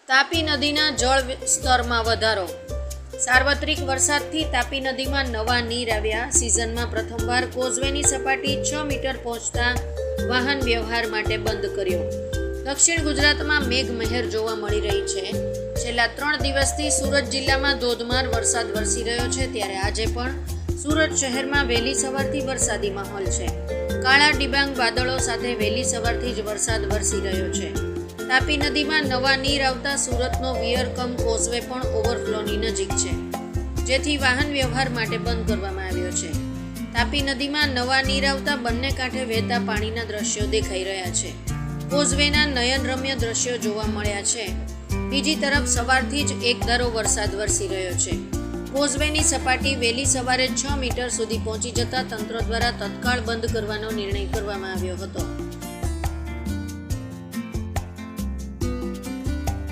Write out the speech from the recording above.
તાપી નદીના જળ સ્તરમાં વધારો. સાર્વત્રિક વરસાદથી તાપી નદીમાં નવા નીર આવ્યા. સિઝનમાં પ્રથમવાર કોઝવેની સપાટી 6 મીટર પહોંચતા વાહન વ્યવહાર માટે બંધ કર્યો. દક્ષિણ ગુજરાતમાં મેઘમહેર જોવા મળી રહી છે. છેલ્લા 3 દિવસથી સુરત જિલ્લામાં ધોધમાર વરસાદ વરસી રહ્યો છે, ત્યારે આજે પણ સુરત શહેરમાં વહેલી સવારથી વરસાદી માહોલ છે. કાળા ડિબાંગ વાદળો સાથે વહેલી સવારથી જ વરસાદ વરસી રહ્યો છે. તાપી નદીમાં નવા નીર આવતા સુરતનો વિયર કમ કોઝવે પણ ઓવરફ્લોની નજીક છે, જેથી વાહન વ્યવહાર માટે બંધ કરવામાં આવ્યો છે. તાપી નદીમાં નવા નીર આવતા બંને કાંઠે વહેતા પાણીના દ્રશ્યો દેખાઈ રહ્યા છે. કોઝવેના નયનરમ્ય દ્રશ્યો જોવા મળ્યા છે. બીજી તરફ સવારથી જ એકધારો વરસાદ વરસી રહ્યો છે. કોઝવેની સપાટી વહેલી સવારે 6 મીટર સુધી પહોંચી જતા તંત્ર દ્વારા તત્કાળ બંધ કરવાનો નિર્ણય કરવામાં આવ્યો હતો.